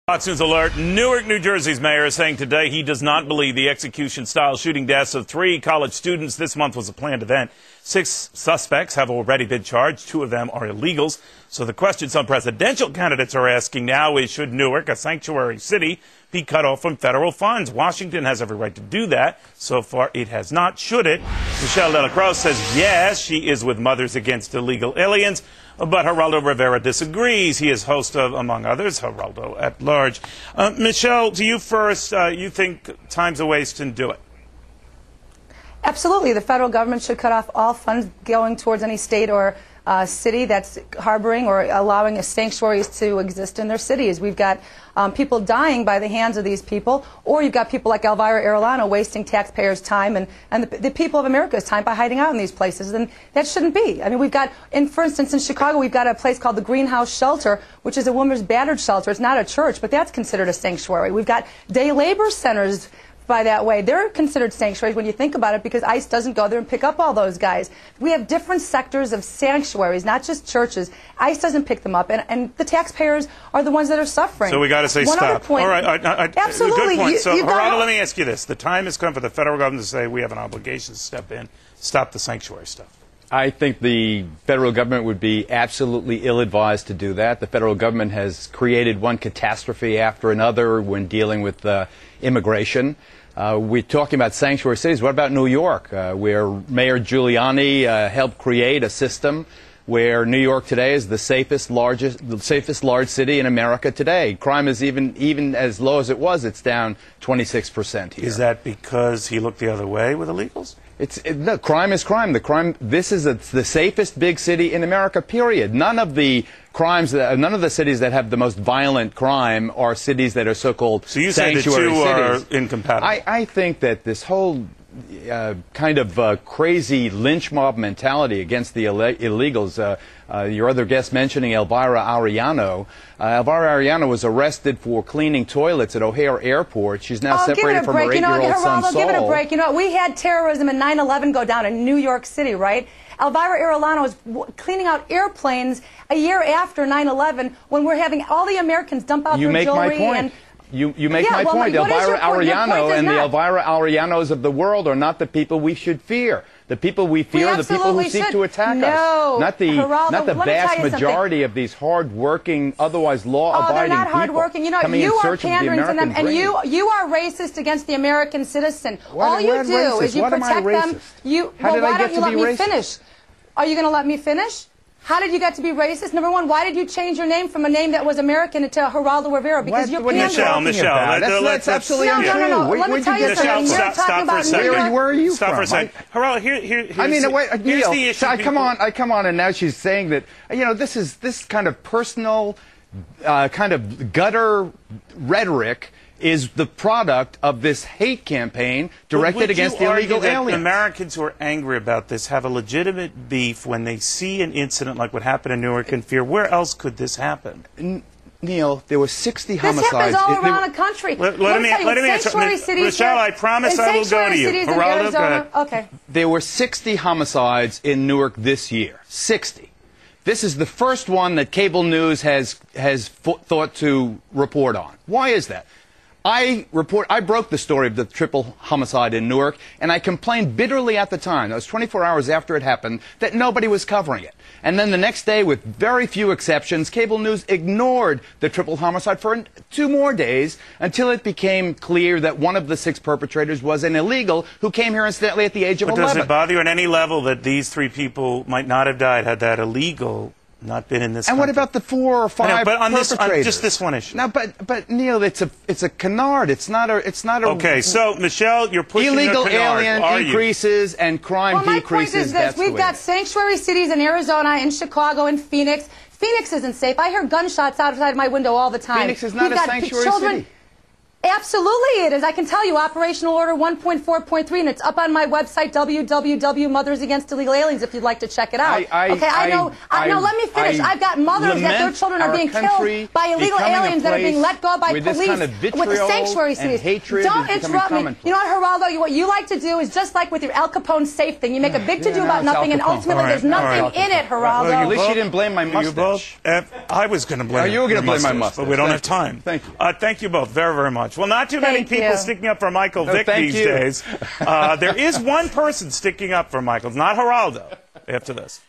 Fox News alert. Newark, New Jersey's mayor is saying today he does not believe the execution-style shooting deaths of 3 college students this month was a planned event. 6 suspects have already been charged. 2 of them are illegals. So the question some presidential candidates are asking now is, should Newark, a sanctuary city, be cut off from federal funds? Washington has every right to do that. So far, it has not. Should it? Michelle Delacroix says yes, she is with Mothers Against Illegal Aliens. But Geraldo Rivera disagrees. He is host of, among others, Geraldo at Large. Michelle, to you first, you think time's a waste and do it? Absolutely. The federal government should cut off all funds going towards any state or city that's harboring or allowing sanctuaries to exist in their cities. We've got people dying by the hands of these people, or you've got people like Elvira Arellano wasting taxpayers' time and the people of America's time by hiding out in these places, and that shouldn't be. I mean, we've got, for instance, in Chicago, we've got a place called the Greenhouse Shelter, which is a women's battered shelter. It's not a church, but that's considered a sanctuary. We've got day labor centers by that way. They're considered sanctuaries when you think about it, because ICE doesn't go there and pick up all those guys. We have different sectors of sanctuaries, not just churches. ICE doesn't pick them up, and the taxpayers are the ones that are suffering. So we got to say One stop. other point. All right, absolutely. Good point. So, Geraldo, let me me ask you this. The time has come for the federal government to say we have an obligation to step in, stop the sanctuary stuff. I think the federal government would be absolutely ill-advised to do that. The federal government has created one catastrophe after another when dealing with immigration. We're talking about sanctuary cities. What about New York, where Mayor Giuliani helped create a system where New York today is the safest large city in America today? Crime is even as low as it was. It's down 26% here. Is that because he looked the other way with illegals? No, crime is crime. This is the safest big city in America, period. None of the cities that have the most violent crime are cities that are so-called sanctuary cities. So you say the two are incompatible? I think that this whole kind of crazy lynch mob mentality against the illegals, your other guest mentioning Elvira Arellano. Elvira Arellano was arrested for cleaning toilets at O'Hare Airport. She's now separated from her 8-year-old son, Saul. Give it a break. You know, we had terrorism and 9/11 go down in New York City, right? Elvira Arellano was cleaning out airplanes a year after 9/11 when we're having all the Americans dump out their jewelry. You make my point. You make my point. Elvira Arellano and the Elvira Arellanos of the world are not the people we should fear. The people we fear are the people who seek to attack us. Not the vast majority of these hard-working, otherwise law-abiding they're not people hard-working. You know, coming in search of the American dream. and you are racist against the American citizen. All you do is you protect them. Why don't you let me finish? Are you going to let me finish? How did you get to be racist? Number one, why did you change your name from a name that was American to Geraldo Rivera? Because you're pandering. Michelle, that's absolutely untrue. No. Let me tell you something. You're talking about New York. Where are you from? Stop for a second. Geraldo, here's the issue. I come on, and now she's saying that, you know, this kind of personal, kind of gutter rhetoric is the product of this hate campaign directed against the illegal aliens. Americans who are angry about this have a legitimate beef when they see an incident like what happened in Newark and fear. Where else could this happen? Neil, there were 60 homicides. This happens all around the country. Let me answer. Michelle, I promise I will go to you. Geraldo, go ahead. Okay. There were 60 homicides in Newark this year. 60. This is the first one that cable news has thought to report on. Why is that? I broke the story of the triple homicide in Newark, and I complained bitterly at the time, that was 24 hours after it happened, that nobody was covering it. And then the next day, with very few exceptions, cable news ignored the triple homicide for 2 more days until it became clear that one of the 6 perpetrators was an illegal who came here incidentally at the age of 11. Does it bother you on any level that these 3 people might not have died had that illegal not been in this And country? What about the 4 or 5 perpetrators? On just this one issue. No, but Neil, it's a canard. It's not a. Okay, so Michelle, you're pushing illegal a canard. alien increases and crime decreases. My point is this: we've got sanctuary cities in Arizona, in Chicago, in Phoenix. Phoenix isn't safe. I hear gunshots outside my window all the time. Phoenix is not a sanctuary city. Absolutely it is. I can tell you, Operational Order 1.4.3, and it's up on my website, www.Mothers Against Illegal Aliens, if you'd like to check it out. I know, let me finish. I've got mothers that their children are being killed by illegal aliens that are being let go by police kind of with the sanctuary cities. Don't interrupt me. You know what, Geraldo, what you like to do is just like with your Al Capone safe thing. You make a big to-do about nothing, and ultimately there's nothing in it, Geraldo. At least you didn't blame my mustache. I was going to blame you were going to blame my mustache. But we don't have time. Thank you. Thank you both very, very much. Well, not too many people sticking up for Michael Vick these days. There is one person sticking up for Michael. It's not Geraldo. After this.